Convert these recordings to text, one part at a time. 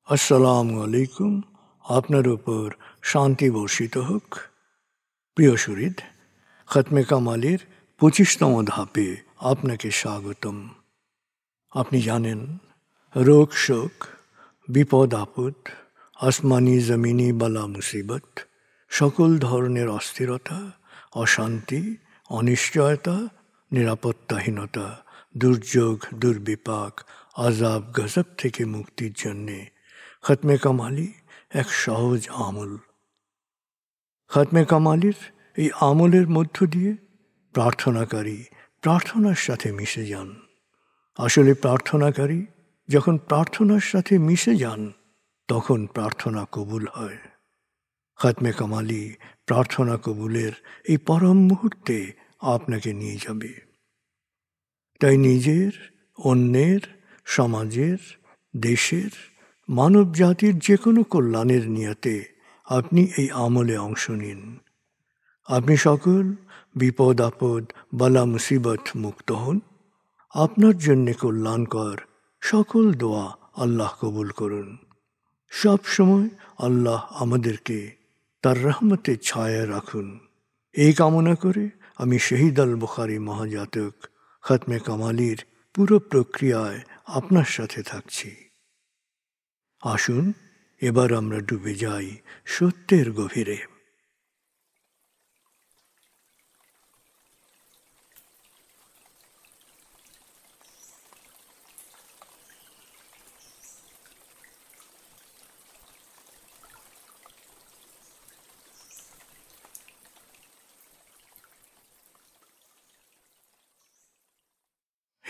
আসসালামু আলাইকুম। আপনার উপর শান্তি বর্ষিত হোক। প্রিয় শরীদ, খতমে কামালের 25তম ধাপে আপনাকে স্বাগতম। আপনি জানেন, রোগ শোক, বিপদ আপদ, আসমানি জমিনি বালা মুসিবত, সকল ধরনের অস্থিরতা, অশান্তি, অনিশ্চয়তা, নিরাপত্তাহীনতা, দুর্যোগ, দুর্বিপাক, আজাব গজব থেকে মুক্তির জন্যে খতমে কামালি এক সহজ আমল। খতমে কামালির এই আমলের মধ্য দিয়ে প্রার্থনাকারী প্রার্থনার সাথে মিশে যান। আসলে প্রার্থনাকারী যখন প্রার্থনার সাথে মিশে যান, তখন প্রার্থনা কবুল হয়। খতমে কামালি প্রার্থনা কবুলের এই পরম মুহূর্তে আপনাকে নিয়ে যাবে। তাই নিজের, অন্যের, সমাজের, দেশের, মানব জাতির যে কোনো কল্যাণের নিয়তে আপনি এই আমলে অংশ নিন। আপনি সকল বিপদ আপদ, বালা মুসিবত মুক্ত হন। আপনার জন্যে কল্যাণকর সকল দোয়া আল্লাহ কবুল করুন। সব সময় আল্লাহ আমাদেরকে তার রহমতের ছায়ায় রাখুন। এই কামনা করে আমি শহীদ আল বুখারী মহাজাতক খতমে কামালির পুরো প্রক্রিয়ায় আপনার সাথে থাকছি। আসুন এবার আমরা ডুবে যাই সত্যের গভীরে।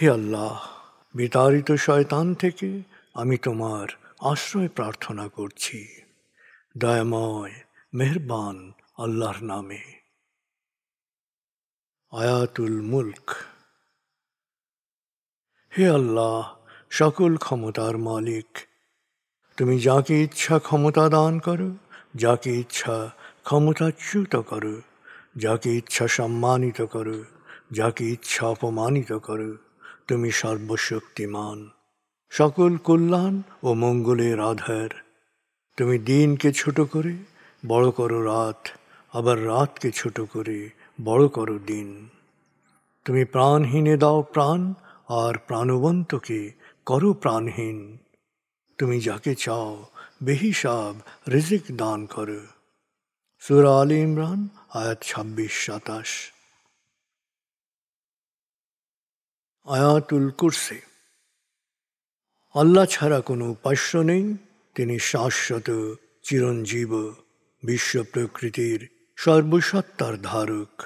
হে আল্লাহ, বিতাড়িত শয়তান থেকে আমি তোমার আশ্রয় প্রার্থনা করছি। দয়াময় মেহেরবান আল্লাহর নামে। আয়াতুল মুলক। হে আল্লাহ, সকল ক্ষমতার মালিক, তুমি যাকে ইচ্ছা ক্ষমতা দান করো, যাকে ইচ্ছা ক্ষমতাচ্যুত করো, যাকে ইচ্ছা সম্মানিত করো, যাকে ইচ্ছা অপমানিত করো। তুমি সর্বশক্তিমান, সকল কল্যাণ ও মঙ্গলের আধার। তুমি দিনকে ছোট করে বড় করো রাত, আবার রাতকে ছোট করে বড় করো দিন। তুমি প্রাণহীনে দাও প্রাণ, আর প্রাণবন্তকে করো প্রাণহীন। তুমি যাকে চাও বেহিসাব রিজিক দান করো। সূরা আলে ইমরান আয়াত 26-27। আয়াতুল কুরসি। আল্লাহ ছাড়া কোনো উপাস্য নেই। তিনি শাশ্বত, চিরঞ্জীব, বিশ্ব প্রকৃতির সর্বসত্তার ধারক।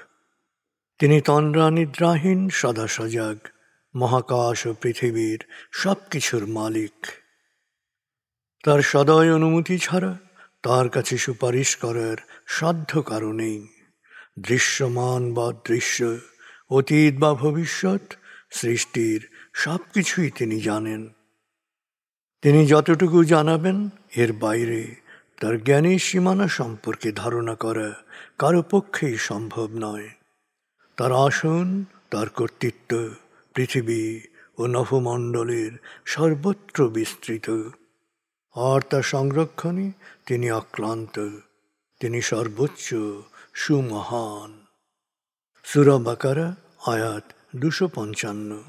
তিনি তন্দ্রা নিদ্রাহীন, সদা সজাগ, মহাকাশ ও পৃথিবীর সব কিছুর মালিক। তার সদয় অনুমতি ছাড়া তার কাছে সুপারিশ করার সাধ্য কারো নেই। দৃশ্যমান বা দৃশ্য, অতীত বা ভবিষ্যৎ, সৃষ্টির সব কিছুই তিনি জানেন। তিনি যতটুকু জানাবেন, এর বাইরে তার জ্ঞানের সীমানা সম্পর্কে ধারণা করা কারো পক্ষেই সম্ভব নয়। তার আসন, তার কর্তৃত্ব পৃথিবী ও নভমণ্ডলের সর্বত্র বিস্তৃত, আর তার সংরক্ষণে তিনি অক্লান্ত। তিনি সর্বোচ্চ, সুমহান। সূরা বাকারা আয়াত 255।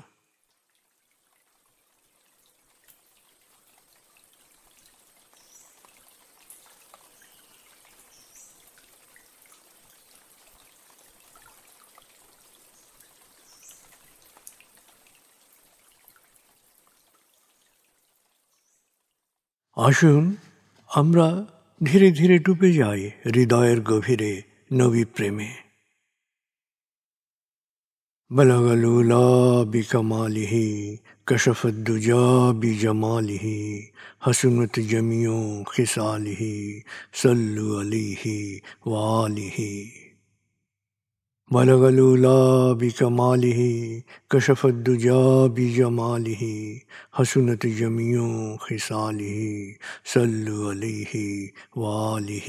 আসুন আমরা ধীরে ধীরে ডুবে যাই হৃদয়ের গভীরে নবী প্রেমে। বলগল উলা বিকমালিহি, কশফত দুজা বিজমালিহি, হসনত জমিও খিসালিহি, সল্লু আলিহি ওয়ালিহি। بلغ العلا بكماله كشف الدجى بجماله حسنت جميع خصاله صلوا عليه وآله।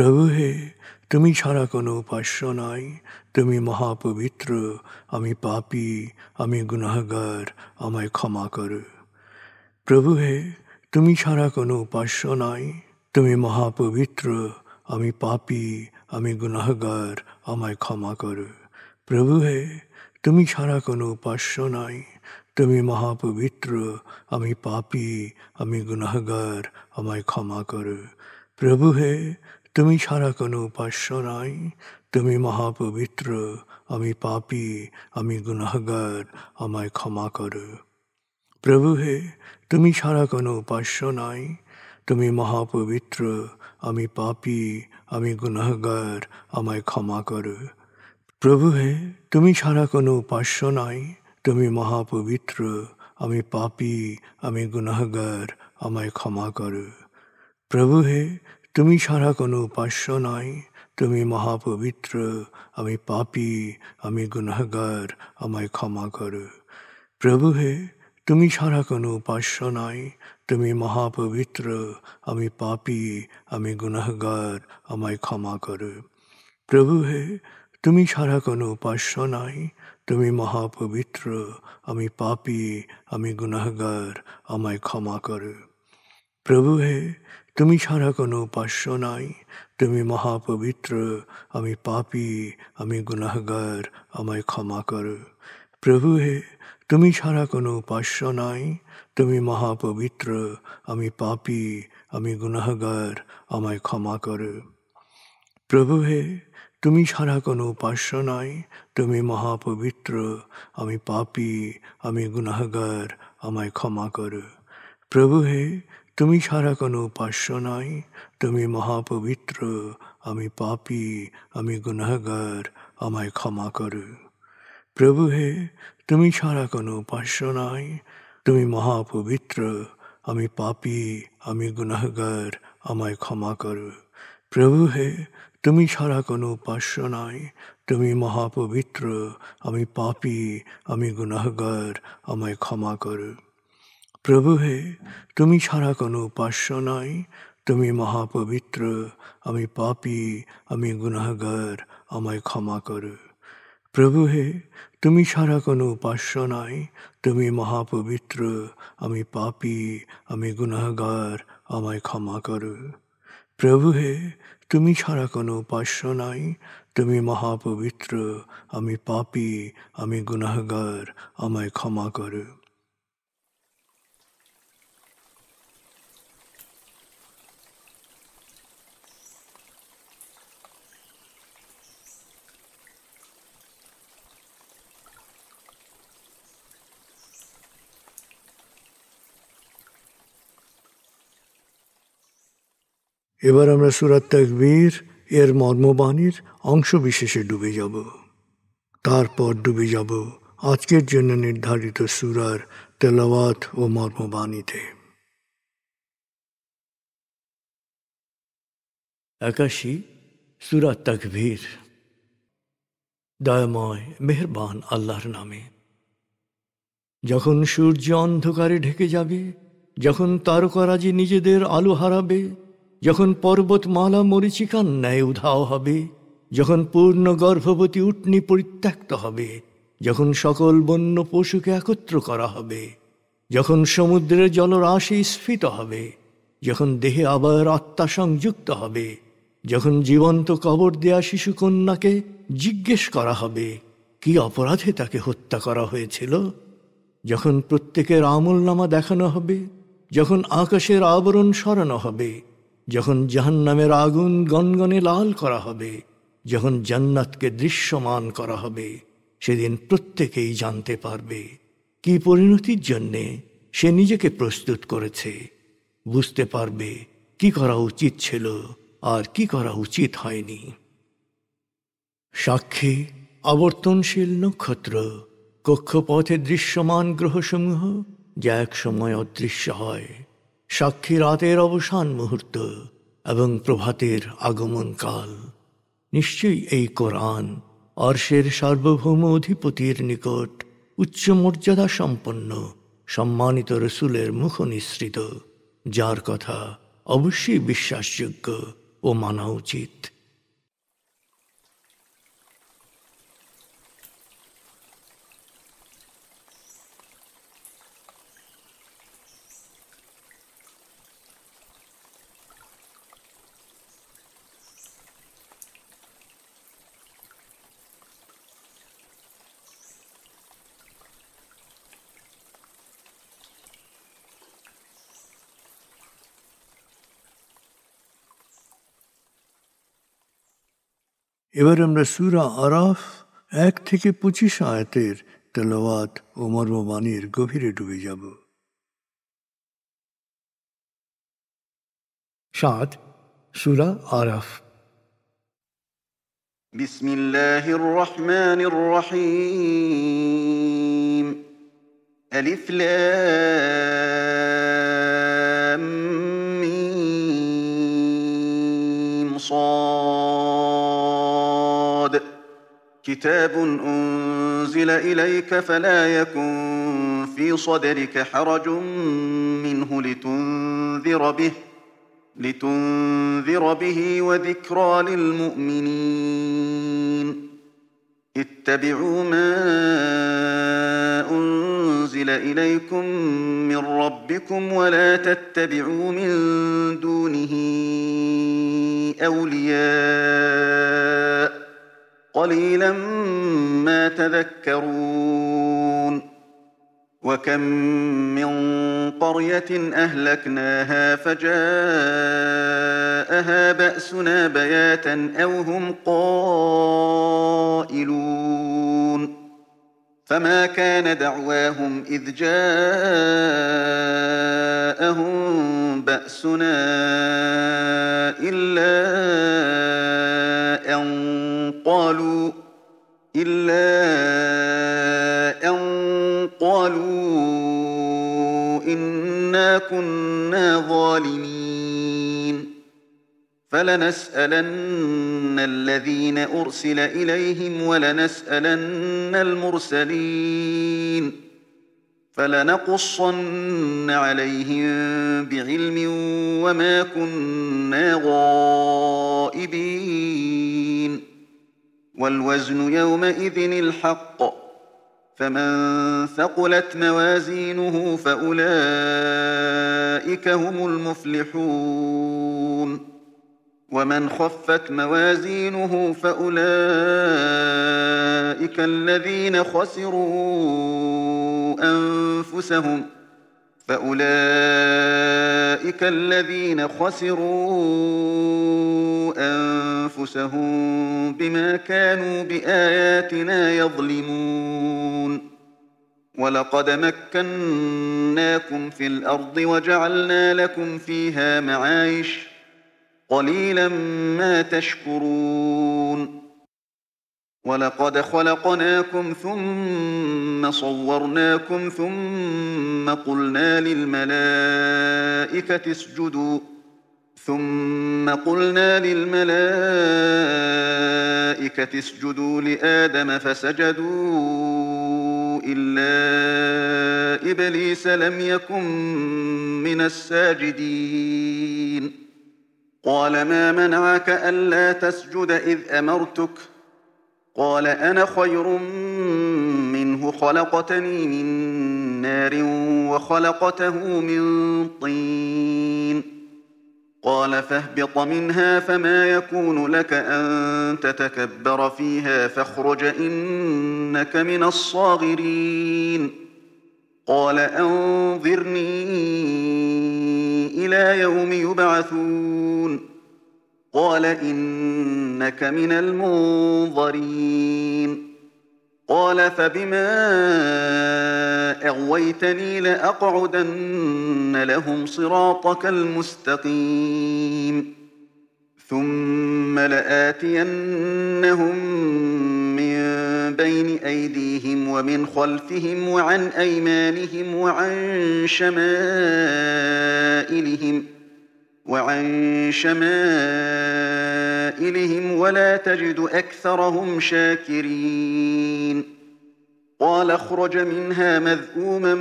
প্রভু হে, তুমি ছাড়া কোনো উপাস্য নাই, তুমি মহাপবিত্র, আমি পাপী, আমি গুনাহগার, আমায় ক্ষমা করো। প্রভু হে, তুমি ছাড়া কোনো উপাস্য নাই, তুমি মহাপবিত্র, আমি পাপী, আমি গুনাহগার, আমায় ক্ষমা করো। প্রভু হে, তুমি ছাড়া কোনো উপাস্য নাই, তুমি মহাপবিত্র, আমি পাপী, আমি গুনাহগার, আমায় ক্ষমা করো। প্রভু হে, তুমি ছাড়া কোনো উপাস্য নাই, তুমি মহাপবিত্র, আমি পাপী, আমি গুনাহগার, আমায় ক্ষমা করো। প্রভু হে, তুমি ছাড়া কোনো উপাস্য নাই, তুমি মহাপবিত্র, আমি পাপী, আমি গুনাহগার, আমায় ক্ষমা করো। প্রভু হে, তুমি ছাড়া কোনো উপাস্য নাই, তুমি মহাপবিত্র, আমি পাপী, আমি গুনাহগার, আমায় ক্ষমা করো। প্রভু হে, তুমি ছাড়া কোনো উপাস্য নাই, তুমি মহাপবিত্র, আমি পাপী, আমি গুনাহগার, আমায় ক্ষমা করো। প্রভু হে, তুমি ছাড়া কোনো উপাস্য নাই, তুমি মহাপবিত্র, আমি পাপী, আমি গুনাহগার, আমায় ক্ষমা করো। প্রভু হে, তুমি ছাড়া কোনো উপাস্য নাই, তুমি মহাপবিত্র, আমি পাপী, আমি গুনাহগার, আমায় ক্ষমা করো। প্রভু হে, তুমি ছাড়া কোনো উপাস্য নাই, তুমি মহাপবিত্র, আমি পাপী, আমি গুনাহগার, আমায় ক্ষমা করো। প্রভু হে, তুমি ছাড়া কোনো উপাস্য নাই, তুমি মহাপবিত্র, আমি পাপী, আমি গুনাহগার, আমায় ক্ষমা করো। প্রভু হে, তুমি ছাড়া কোনো উপাস্য নাই, তুমি মহাপবিত্র, আমি পাপী, আমি গুনাহগার, আমায় ক্ষমা করো। প্রভু হে, তুমি ছাড়া কোনো উপাস্য নাই, তুমি মহাপবিত্র, আমি পাপী, আমি গুনাহগার, আমায় ক্ষমা করো। প্রভু হে, তুমি ছাড়া কোনো উপাস্য নাই, তুমি মহাপবিত্র, আমি পাপী, আমি গুনাহগার, আমায় ক্ষমা করো। প্রভু হে, তুমি ছাড়া কোনো উপাস্য নাই, তুমি মহাপবিত্র, আমি পাপী, আমি গুনাহগার, আমায় ক্ষমা করো। প্রভু হে, তুমি ছাড়া কোনো উপাস্য নাই, তুমি মহাপবিত্র, আমি পাপী, আমি গুনাহগার, আমায় ক্ষমা করো। প্রভু হে, তুমি ছাড়া কোনো উপাস্য নাই, তুমি মহাপবিত্র, আমি পাপী, আমি গুনাহগার, আমায় ক্ষমা করো। প্রভু হে, তুমি ছাড়া কোনো উপাস্য নাই, তুমি মহাপবিত্র, আমি পাপী, আমি গুনাহগার, আমায় ক্ষমা করো। এবার আমরা সূরা তাকবীর এর মর্মবাণীর অংশ বিশেষে ডুবে যাব। তারপর ডুবে যাব আজকের জন্য নির্ধারিত সূরার তেলাওয়াত ও মর্মবাণীতে। 81 সূরা তাকবীর। দয়াময় মেহেরবান আল্লাহর নামে। যখন সূর্য অন্ধকারে ঢেকে যাবে, যখন তারকারাজি নিজেদের আলো হারাবে, যখন পর্বতমালা মরীচিকার ন্যায় উধাও হবে, যখন পূর্ণ গর্ভবতী উটনী পরিত্যক্ত হবে, যখন সকল বন্য পশুকে একত্র করা হবে, যখন সমুদ্রের জলরাশি স্ফীত হবে, যখন দেহে আবার আত্মা সংযুক্ত হবে, যখন জীবন্ত কবর দেয়া শিশুকন্যাকে জিজ্ঞেস করা হবে কি অপরাধে তাকে হত্যা করা হয়েছিল, যখন প্রত্যেকের আমলনামা দেখানো হবে, যখন আকাশের আবরণ সরানো হবে, যখন জাহান্নামের আগুন গনগনে লাল করা হবে, যখন জান্নাতকে দৃশ্যমান করা হবে, সেদিন প্রত্যেকেই জানতে পারবে কি পরিণতির জন্যে সে নিজেকে প্রস্তুত করেছে, বুঝতে পারবে কি করা উচিত ছিল আর কি করা উচিত হয়নি। সাক্ষী আবর্তনশীল নক্ষত্র, কক্ষপথে দৃশ্যমান গ্রহসমূহ যা এক সময় অদৃশ্য হয়, সাক্ষী রাতের অবসান মুহূর্ত এবং প্রভাতের আগমন কাল। নিশ্চয়ই এই কোরআন আরশের সার্বভৌম অধিপতির নিকট উচ্চ মর্যাদা সম্পন্ন সম্মানিত রসুলের মুখ নিঃসৃত, যার কথা অবশ্যই বিশ্বাসযোগ্য ও মানা উচিত। এবার আমরা সূরা আরাফ 1 থেকে 25 আয়াতের তেলাওয়াত ও মর্মবাণীর গভীরে ডুবে যাব। 7 সূরা আরাফ। বিসমিল্লাহির রহমানির রহিম। আলিফ লাম মিম صاد كتاب أنزل إليك فلا يكن في صدرك حرج منه لتنذر به وذكرى للمؤمنين. اتبعوا ما أنزل إليكم من ربكم ولا تتبعوا من دونه أولياء قليلا ما تذكرون. وكم من قرية أهلكناها فجاءها بأسنا بياتا أو هم قائلون. فما كان دعواهم إذ جاءهم بأسنا إلا أن قالوا إنا كنا ظالمين. فلنسألن الذين أرسل إليهم ولنسألن المرسلين. فلنقصن عليهم بعلم وما كنا غائبين. والوزن يومئذ الحق. فمن ثقلت موازينه فأولئك هم المفلحون. ومن خفت موازينه فأولئك الذين خسروا أنفسهم بما كانوا بآياتنا يظلمون. ولقد مكناكم في الأرض وجعلنا لكم فيها معايش قليلا ما تشكرون. ولقد خلقناكم ثم صورناكم ثم قلنا للملائكة اسجدوا لآدم فسجدوا إلا إبليس لم يكن من الساجدين. قال ما منعك ألا تسجد إذ أمرتك؟ قال أنا خير منه خلقتني من نار وخلقته من طين. قال فاهبط منها فما يكون لك أن تتكبر فيها فاخرج إنك من الصاغرين. قال أنظرني إلى يوم يبعثون. قال إنك من المنظرين. قال فبما أغويتني لأقعدن لهم صراطك المستقيم. ثم لآتينهم من بين أيديهم ومن خلفهم وعن أيمانهم وعن شمائلهم ولا تجد أكثرهم شاكرين. قال اخرج منها مذءوما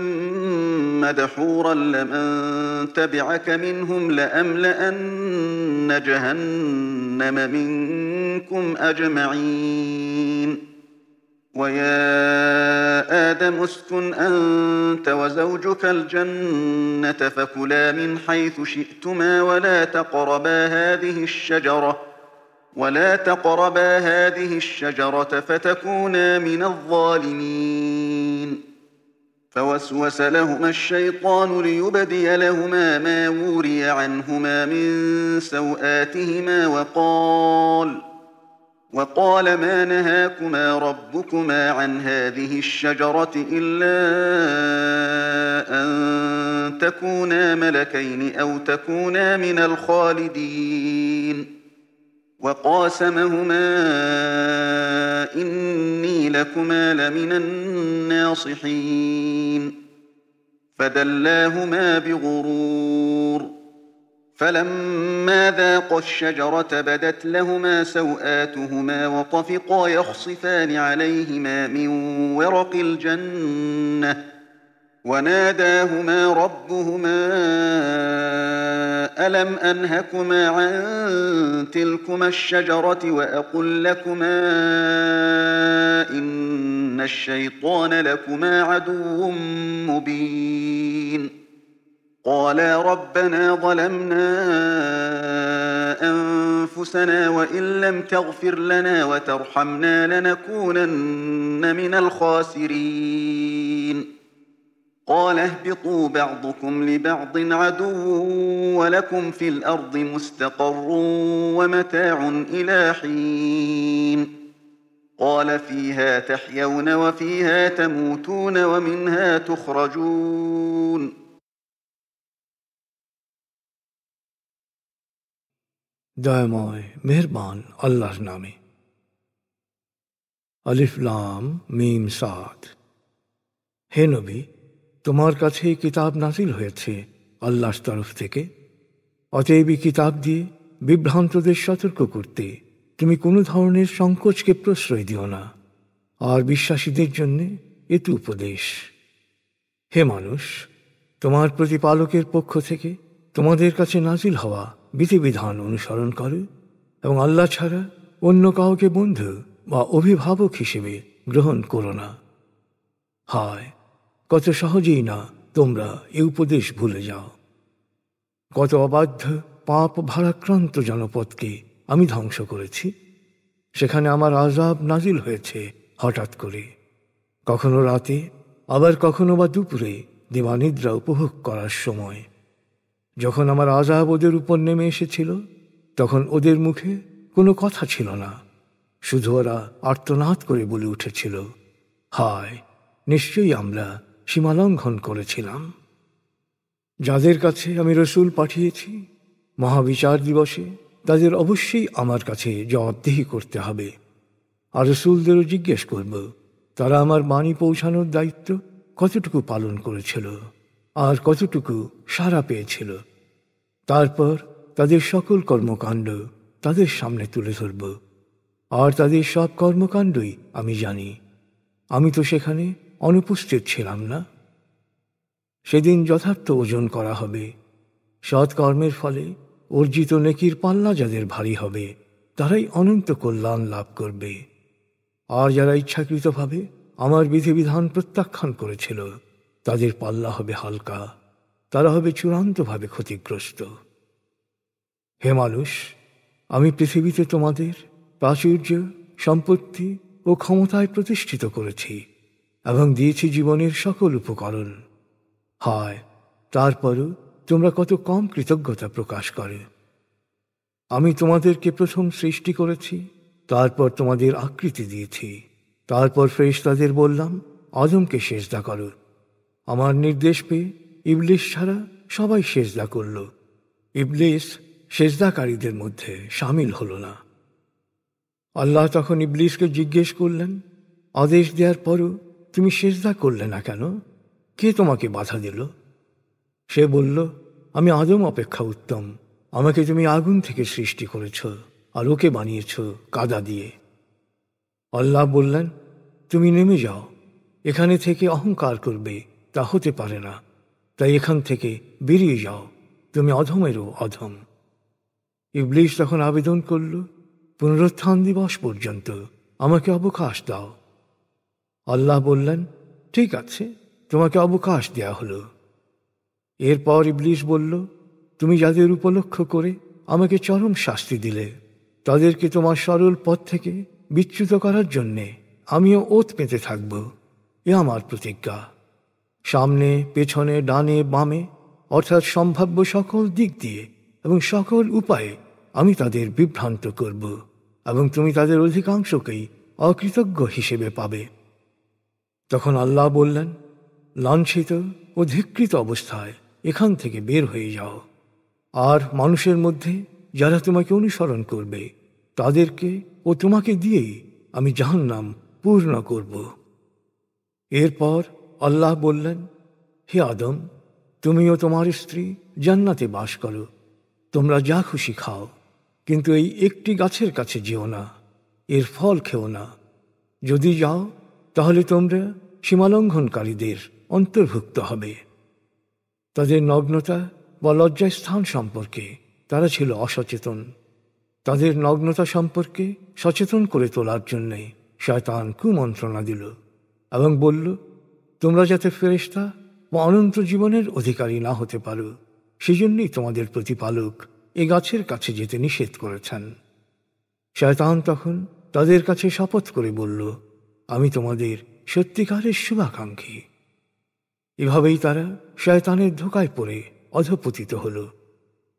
مدحورا لمن تبعك منهم لأملأن جهنم منكم أجمعين ويا آدم اسكن أنت وزوجك الجنة فكلا من حيث شئتما ولا تقربا هذه الشجرة فتكونا من الظالمين فوسوس لهما الشيطان ليبدي لهما ما وري عنهما من سوآتهما وقال ما نهاكما ربكما عن هذه الشجرة إلا أن تكونا ملكين أو تكونا من الخالدين وقاسمهما إني لكما لمن الناصحين فدلاهما بغرور فلما ذاقا الشجرة بدت لهما سوآتهما وطفقا يخصفان عليهما من ورق الجنة وناداهما ربهما ألم أنهكما عن تلكما الشجرة وأقل لكما إن الشيطان لكما عدو مبين قالا ربنا ظلمنا أنفسنا وإن لم تغفر لنا وترحمنا لنكونن من الخاسرين قال اهبطوا بعضكم لبعض عدو ولكم في الأرض مستقر ومتاع إلى حين قال فيها تحيون وفيها تموتون ومنها تخرجون দয়াময় মেহেরবান আল্লাহর নামে। আলিফ লাম মিম সাদ। হে নবী, তোমার কাছে কিতাব নাজিল হয়েছে আল্লাহর তরফ থেকে, অতএব এই কিতাব দিয়ে বিভ্রান্তদের সতর্ক করতে তুমি কোনো ধরনের সংকোচকে প্রশ্রয় দিও না, আর বিশ্বাসীদের জন্য এটি উপদেশ। হে মানুষ, তোমার প্রতিপালকের পক্ষ থেকে তোমাদের কাছে নাজিল হওয়া বিধিবিধান অনুসরণ করো এবং আল্লাহ ছাড়া অন্য কাউকে বন্ধু বা অভিভাবক হিসেবে গ্রহণ করো না। হায়, কত সহজেই না তোমরা এ উপদেশ ভুলে যাও। কত অবাধ্য পাপ ভারাক্রান্ত জনপদকে আমি ধ্বংস করেছি, সেখানে আমার আযাব নাজিল হয়েছে হঠাৎ করে, কখনো রাতে, আবার কখনো বা দুপুরে দিবানিদ্রা উপভোগ করার সময়। যখন আমার আযাব ওদের উপর নেমে এসেছিল, তখন ওদের মুখে কোনো কথা ছিল না, শুধু ওরা আর্তনাদ করে বলে উঠেছিল, হায়, নিশ্চয়ই আমরা সীমালঙ্ঘন করেছিলাম। যাদের কাছে আমি রসুল পাঠিয়েছি, মহাবিচার দিবসে তাদের অবশ্যই আমার কাছে জবাবদিহি করতে হবে। আর রসুলদেরও জিজ্ঞেস করব, তারা আমার বাণী পৌঁছানোর দায়িত্ব কতটুকু পালন করেছিল আর কতটুকু সাড়া পেয়েছিল। তারপর তাদের সকল কর্মকাণ্ড তাদের সামনে তুলে ধরব, আর তাদের সব কর্মকাণ্ডই আমি জানি। আমি তো সেখানে অনুপস্থিত ছিলাম না। সেদিন যথার্থ ওজন করা হবে। সৎ কর্মের ফলে অর্জিত নেকির পাল্লা যাদের ভারী হবে, তারাই অনন্ত কল্যাণ লাভ করবে। আর যারা ইচ্ছাকৃতভাবে আমার বিধিবিধান প্রত্যাখ্যান করেছিল, তাদের পাল্লা হবে হালকা, তারা হবে চূড়ান্তভাবে ক্ষতিগ্রস্ত। হে মানুষ, আমি পৃথিবীতে তোমাদের প্রাচুর্য, সম্পত্তি ও ক্ষমতায় প্রতিষ্ঠিত করেছি এবং দিয়েছি জীবনের সকল উপকরণ। হায়, তারপরও তোমরা কত কম কৃতজ্ঞতা প্রকাশ করে। আমি তোমাদেরকে প্রথম সৃষ্টি করেছি, তারপর তোমাদের আকৃতি দিয়েছি, তারপর ফেরেশতাদের বললাম আদমকে সেজদা করো। আমার নির্দেশ পেয়ে ইবলিস ছাড়া সবাই সেজদা করল। ইবলিস সেজদাকারীদের মধ্যে শামিল হল না। আল্লাহ তখন ইবলিসকে জিজ্ঞেস করলেন, আদেশ দেওয়ার পরও তুমি সেজদা করলে না কেন? কে তোমাকে বাধা দিল? সে বলল, আমি আদম অপেক্ষা উত্তম। আমাকে তুমি আগুন থেকে সৃষ্টি করেছ, আর ওকে বানিয়েছ কাদা দিয়ে। আল্লাহ বললেন, তুমি নেমে যাও। এখানে থেকে অহংকার করবে তা হতে পারে না, তাই এখান থেকে বেরিয়ে যাও, তুমি অধমেরও অধম। ইবলিস তখন আবেদন করল, পুনরুত্থান দিবস পর্যন্ত আমাকে অবকাশ দাও। আল্লাহ বললেন, ঠিক আছে, তোমাকে অবকাশ দেয়া হলো। এরপর ইবলিস বলল, তুমি যাদের উপলক্ষ করে আমাকে চরম শাস্তি দিলে, তাদেরকে তোমার সরল পথ থেকে বিচ্যুত করার জন্যে আমিও ওত পেতে থাকব। এ আমার প্রতিজ্ঞা। সামনে, পেছনে, ডানে, বামে, অর্থাৎ সম্ভাব্য সকল দিক দিয়ে এবং সকল উপায়ে আমি তাদের বিভ্রান্ত করব, এবং তুমি তাদের অধিকাংশকেই অকৃতজ্ঞ হিসেবে পাবে। তখন আল্লাহ বললেন, লাঞ্ছিত ও ধিক্কৃত অবস্থায় এখান থেকে বের হয়ে যাও, আর মানুষের মধ্যে যারা তোমাকে অনুসরণ করবে তাদেরকে ও তোমাকে দিয়েই আমি জাহান্নাম পূর্ণ করব। এরপর আল্লাহ বললেন, হে আদম, তুমিও তোমার স্ত্রী জান্নাতে বাস করো, তোমরা যা খুশি খাও, কিন্তু এই একটি গাছের কাছে যেও না, এর ফল খেও না। যদি যাও তাহলে তোমরা সীমালঙ্ঘনকারীদের অন্তর্ভুক্ত হবে। তাদের নগ্নতা বা লজ্জাস্থান সম্পর্কে তারা ছিল অসচেতন। তাদের নগ্নতা সম্পর্কে সচেতন করে তোলার জন্যে শয়তান কুমন্ত্রণা দিল এবং বলল, তোমরা যাতে ফেরেশতা বা অনন্ত জীবনের অধিকারী না হতে পারো, সেজন্যই তোমাদের প্রতিপালক এ গাছের কাছে যেতে নিষেধ করেছেন। শয়তান তখন তাদের কাছে শপথ করে বলল, আমি তোমাদের সত্যিকারের শুভাকাঙ্ক্ষী। এভাবেই তারা শয়তানের ধোঁকায় পড়ে অধঃপতিত হল।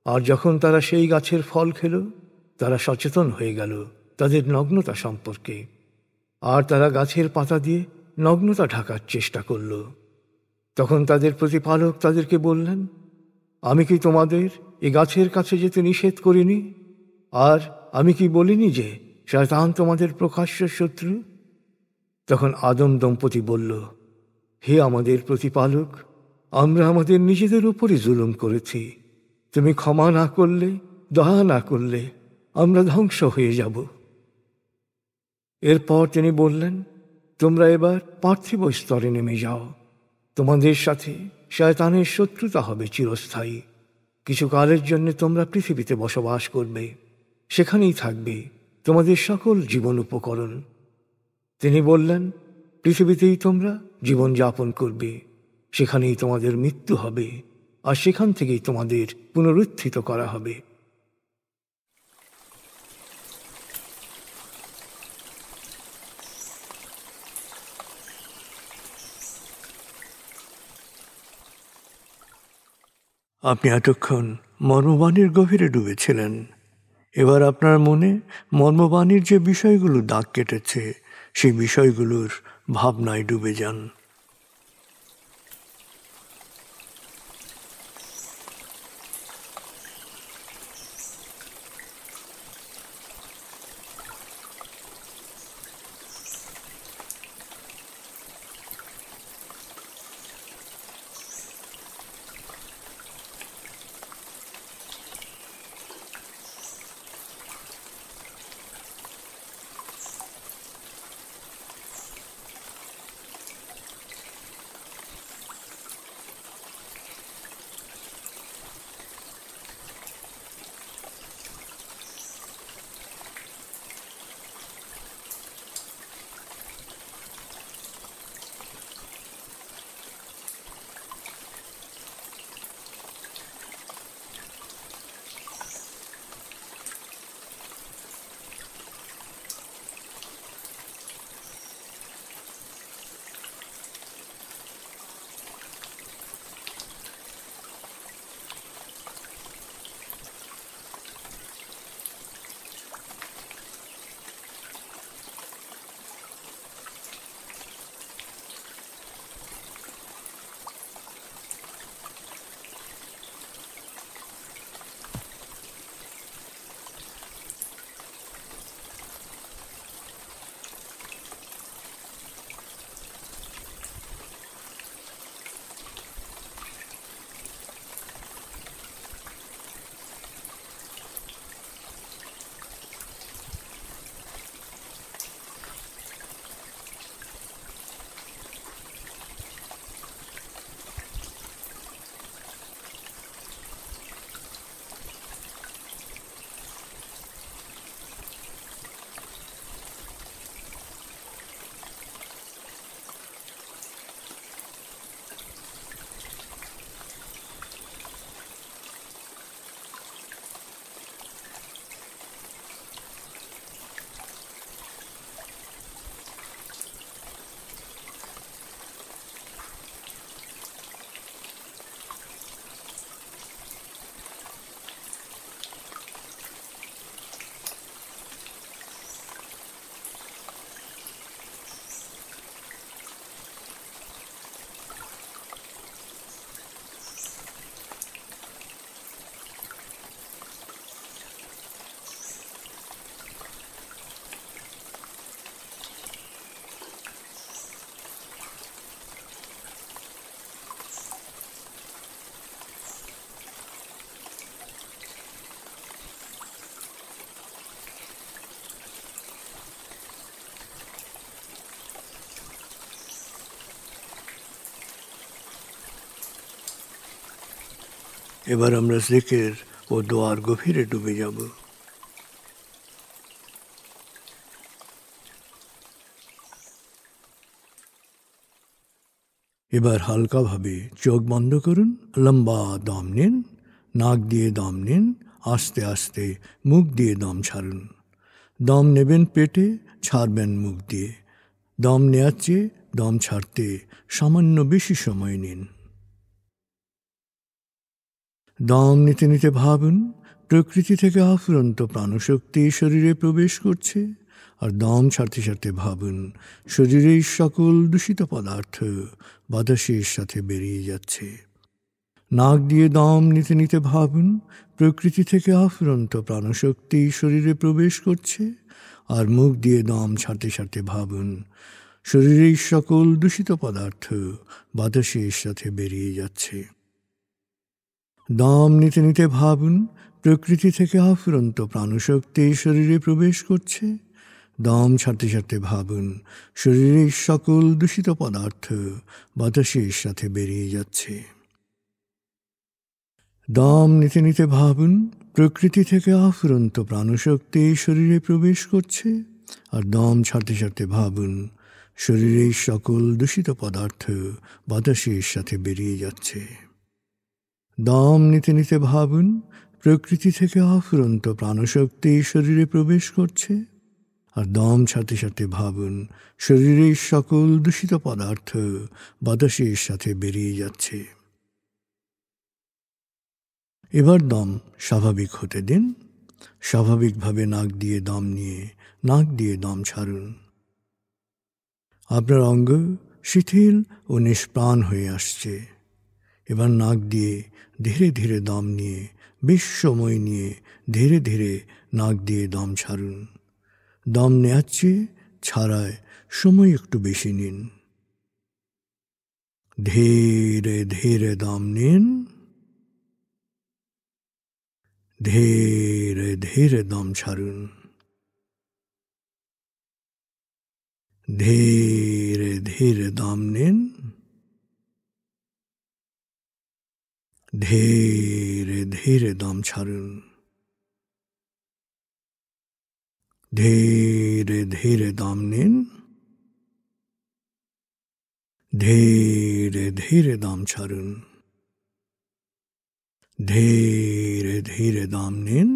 আর যখন তারা সেই গাছের ফল খেল, তারা সচেতন হয়ে গেল তাদের নগ্নতা সম্পর্কে, আর তারা গাছের পাতা দিয়ে নগ্নতা ঢাকার চেষ্টা করল। তখন তাদের প্রতিপালক তাদেরকে বললেন, আমি কি তোমাদের এ গাছের কাছে যেতে নিষেধ করিনি? আর আমি কি বলিনি যে শয়তান তোমাদের প্রকাশ্য শত্রু? তখন আদম দম্পতি বলল, হে আমাদের প্রতিপালক, আমরা আমাদের নিজেদের উপরই জুলুম করেছি। তুমি ক্ষমা না করলে, দয়া না করলে আমরা ধ্বংস হয়ে যাব। এরপর তিনি বললেন, তোমরা এবার পার্থিব স্তরে নেমে যাও। তোমাদের সাথে শয়তানের শত্রুতা হবে চিরস্থায়ী। কিছু কালের জন্য তোমরা পৃথিবীতে বসবাস করবে, সেখানেই থাকবে তোমাদের সকল জীবন উপকরণ। তিনি বললেন, পৃথিবীতেই তোমরা জীবন যাপন করবে, সেখানেই তোমাদের মৃত্যু হবে, আর সেখান থেকেই তোমাদের পুনরুত্থিত করা হবে। আপনি এতক্ষণ মর্মবাণীর গভীরে ডুবেছিলেন। এবার আপনার মনে মর্মবাণীর যে বিষয়গুলো দাগ কেটেছে, সেই বিষয়গুলোর ভাবনায় ডুবে যান। এবার আমরা জিকির ও দোয়ার গভীরে ডুবে যাব। এবার হালকাভাবে চোখ বন্ধ করুন, লম্বা দম নিন, নাক দিয়ে দম নিন, আস্তে আস্তে মুখ দিয়ে দম ছাড়ুন। দম নেবেন পেটে, ছাড়বেন মুখ দিয়ে। দম নেওয়ার চেয়ে দম ছাড়তে সামান্য বেশি সময় নিন। দম নিতে নিতে ভাবুন প্রকৃতি থেকে আফুরন্ত প্রাণশক্তি শরীরে প্রবেশ করছে, আর দম ছাড়তে ছাড়তে ভাবুন শরীরের সকল দূষিত পদার্থ বাতাসের সাথে বেরিয়ে যাচ্ছে। নাক দিয়ে দম নিতে নিতে ভাবুন প্রকৃতি থেকে আফুরন্ত প্রাণশক্তি শরীরে প্রবেশ করছে, আর মুখ দিয়ে দম ছাড়তে ছাড়তে ভাবুন শরীরের সকল দূষিত পদার্থ বাতাসের সাথে বেরিয়ে যাচ্ছে। দম নিতে নিতে ভাবুন প্রকৃতি থেকে আফুরন্ত প্রাণশক্তি শরীরে প্রবেশ করছে। দম ছাড়তে ছাড়তে ভাবুন শরীরের সকল দূষিত পদার্থ বাতাসের সাথে বেরিয়ে যাচ্ছে। দম নিতে নিতে ভাবুন প্রকৃতি থেকে আফুরন্ত প্রাণশক্তি শরীরে প্রবেশ করছে, আর দম ছাড়তে ছাড়তে ভাবুন শরীরের সকল দূষিত পদার্থ বাতাসের সাথে বেরিয়ে যাচ্ছে। দম নিতে নিতে ভাবুন প্রকৃতি থেকে আফুরন্ত প্রাণশক্তি শরীরে প্রবেশ করছে, আর দম ছাড়তে ছাড়তে ভাবুন শরীরের সকল দূষিত পদার্থ বাতাসের সাথে বেরিয়ে যাচ্ছে। এবার দম স্বাভাবিক হতে দিন। স্বাভাবিকভাবে নাক দিয়ে দম নিয়ে নাক দিয়ে দম ছাড়ুন। আপনার অঙ্গ শিথিল ও নিষ্প্রাণ হয়ে আসছে। এবার নাক দিয়ে ধীরে ধীরে দম নিয়ে বেশ সময় নিয়ে ধীরে ধীরে নাক দিয়ে দম ছাড়ুন। দম নেওয়ার চেয়ে ছাড়ায় সময় একটু বেশি নিন। ধীরে ধীরে দম নিন, ধীরে ধীরে দম ছাড়ুন। ধীরে ধীরে দম নিন, ধীরে ধীরে দম ছাড়ুন। ধীরে ধীরে দম নিন, ধীরে ধীরে দম ছাড়ুন। ধীরে ধীরে দম নিন,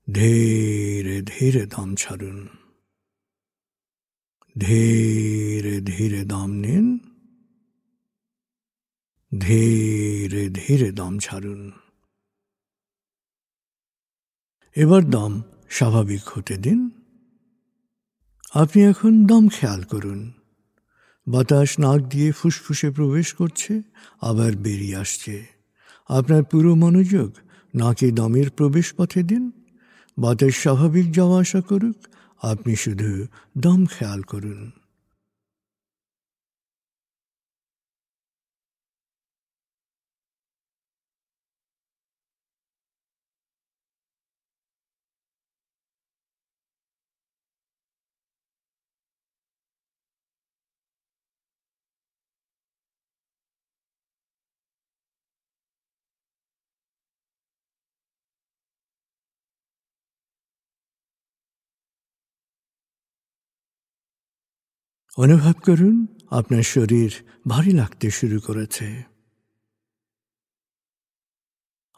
ধীরে ধীরে দম ছাড়ুন। ধীরে ধীরে দম নিন, ধীরে ধীরে দম ছাড়ুন। এবার দম স্বাভাবিক হতে দিন। আপনি এখন দম খেয়াল করুন। বাতাস নাক দিয়ে ফুসফুসে প্রবেশ করছে, আবার বেরিয়ে আসছে। আপনার পুরো মনোযোগ নাকে দমের প্রবেশ পথে দিন। বাতাস স্বাভাবিক যাওয়া আসা করুক, আপনি শুধু দম খেয়াল করুন। অনুভব করুন আপনার শরীর ভারী লাগতে শুরু করেছে।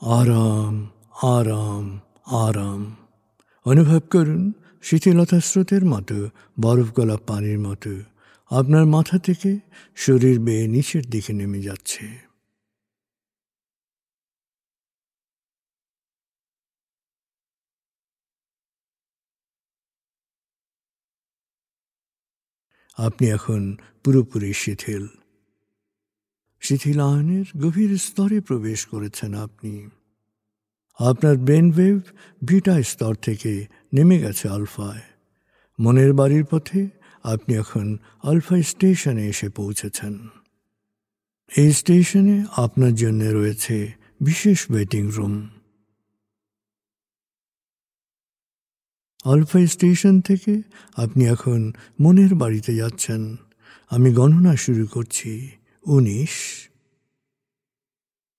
আরাম আরাম আরাম অনুভব করুন শীতলতা স্রোতের মতো, বরফ গলা পানির মতো আপনার মাথা থেকে শরীর বেয়ে নিচের দিকে নেমে যাচ্ছে। আপনি এখন পুরোপুরি শিথিল। শিথিলায়নের গভীর স্তরে প্রবেশ করেছেন আপনি। আপনার ব্রেন ওয়েভ বিটা স্তর থেকে নেমে গেছে আলফায়। মনের বাড়ির পথে আপনি এখন আলফা স্টেশনে এসে পৌঁছেছেন। এই স্টেশনে আপনার জন্য রয়েছে বিশেষ ওয়েটিং রুম। আলফা স্টেশন থেকে আপনি এখন মনের বাড়িতে যাচ্ছেন। আমি গণনা শুরু করছি। 19,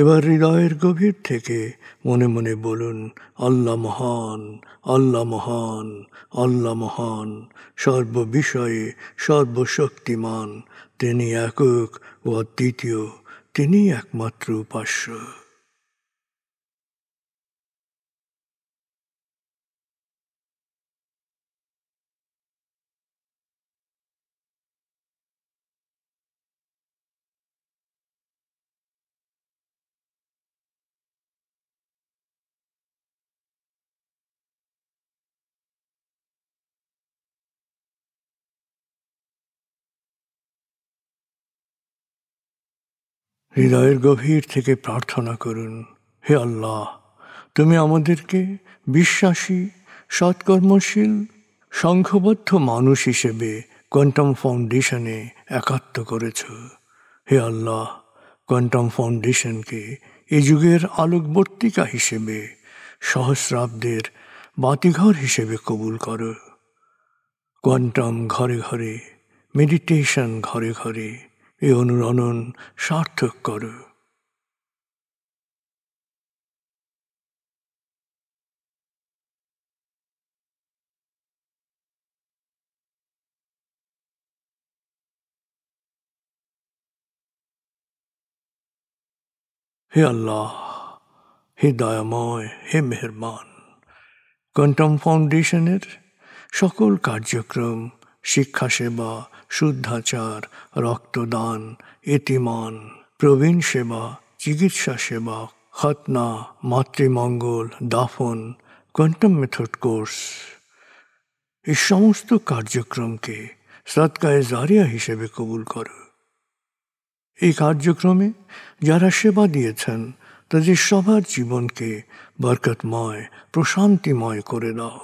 এবার হৃদয়ের গভীর থেকে মনে মনে বলুন, আল্লাহ মহান, আল্লাহ মহান, আল্লাহ মহান, সর্ববিষয়ে সর্বশক্তিমান, তিনি একক ও অদ্বিতীয়, তিনি একমাত্র উপাস্য। হৃদয়ের গভীর থেকে প্রার্থনা করুন, হে আল্লাহ, তুমি আমাদেরকে বিশ্বাসী, সৎকর্মশীল, সংঘবদ্ধ মানুষ হিসেবে কোয়ান্টাম ফাউন্ডেশনে একাত্ম করেছ। হে আল্লাহ, কোয়ান্টাম ফাউন্ডেশনকে এ যুগের আলোকবর্তিকা হিসেবে, সহস্রাব্দের বাতিঘর হিসেবে কবুল করো। কোয়ান্টাম ঘরে ঘরে, মেডিটেশন ঘরে ঘরে, এ অনুরণন সার্থক করো। হে আল্লাহ, হে দয়াময়, হে মেহেরবান, কোয়ান্টাম ফাউন্ডেশনের সকল কার্যক্রম, শিক্ষা সেবা, শুদ্ধাচার, রক্তদান, এতিমান, প্রবীণ সেবা, চিকিৎসা সেবা, খতনা, মাতৃমঙ্গল, দাফন, কোয়ান্টাম মেথড কোর্স, এই সমস্ত কার্যক্রমকে সদকায়ে জারিয়া হিসেবে কবুল করো। এই কার্যক্রমে যারা সেবা দিয়েছেন তাদের সবার জীবনকে বরকতময়, প্রশান্তিময় করে দাও।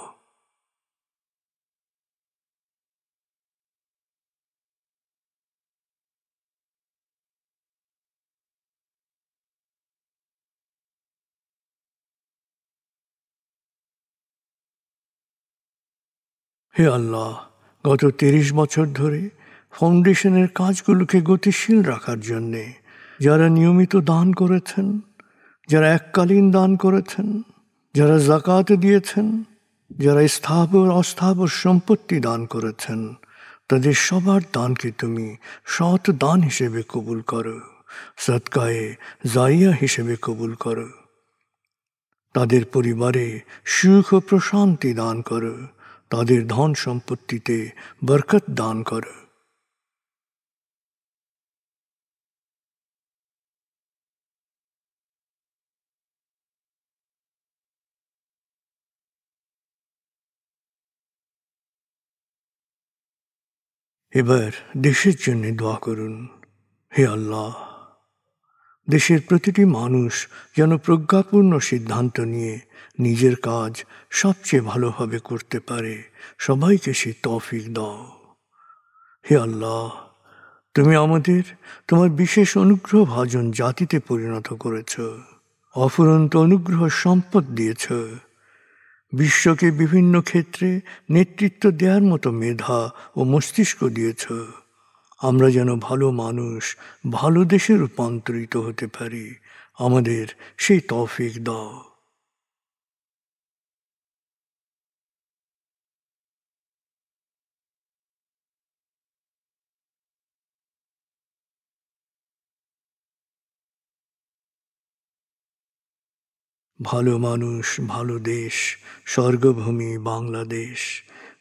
হে আল্লাহ, গত ৩০ বছর ধরে ফাউন্ডেশনের কাজগুলোকে গতিশীল রাখার জন্যে যারা নিয়মিত দান করেছেন, যারা এককালীন দান করেছেন, যারা জাকাত দিয়েছেন, যারা স্থাবর অস্থাবর সম্পত্তি দান করেছেন, তাদের সবার দানকে তুমি সৎ দান হিসেবে কবুল করো, সদকায়ে জারিয়া হিসেবে কবুল করো। তাদের পরিবারে সুখ ও প্রশান্তি দান করো, তাদের ধন সম্পত্তিতে বরকত দান করো। এবার দেশের জন্য দোয়া করুন, হে আল্লাহ, দেশের প্রতিটি মানুষ যেন প্রজ্ঞাপূর্ণ সিদ্ধান্ত নিয়ে নিজের কাজ সবচেয়ে ভালোভাবে করতে পারে, সবাইকে সে তৌফিক দাও। হে আল্লাহ, তুমি আমাদের তোমার বিশেষ অনুগ্রহ ভাজন জাতিতে পরিণত করেছ, অফুরন্ত অনুগ্রহ সম্পদ দিয়েছ, বিশ্বকে বিভিন্ন ক্ষেত্রে নেতৃত্ব দেওয়ার মতো মেধা ও মস্তিষ্ক দিয়েছ। আমরা যেন ভালো মানুষ, ভালো দেশে রূপান্তরিত হতে পারি, আমাদের সেই তৌফিক দাও। ভালো মানুষ, ভালো দেশ, স্বর্গভূমি বাংলাদেশ।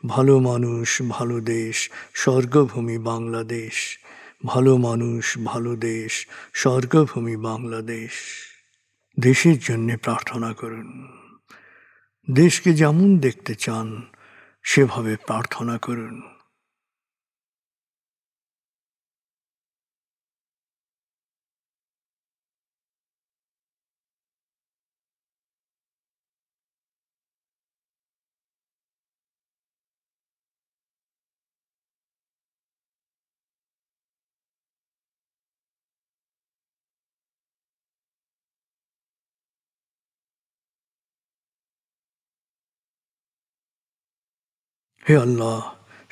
ভালো মানুষ, ভালো দেশ, স্বর্গভূমি বাংলাদেশ। ভালো মানুষ, ভালো দেশ, স্বর্গভূমি বাংলাদেশ। দেশের জন্য প্রার্থনা করুন। দেশকে যেমন দেখতে চান সেভাবে প্রার্থনা করুন। হে আল্লাহ,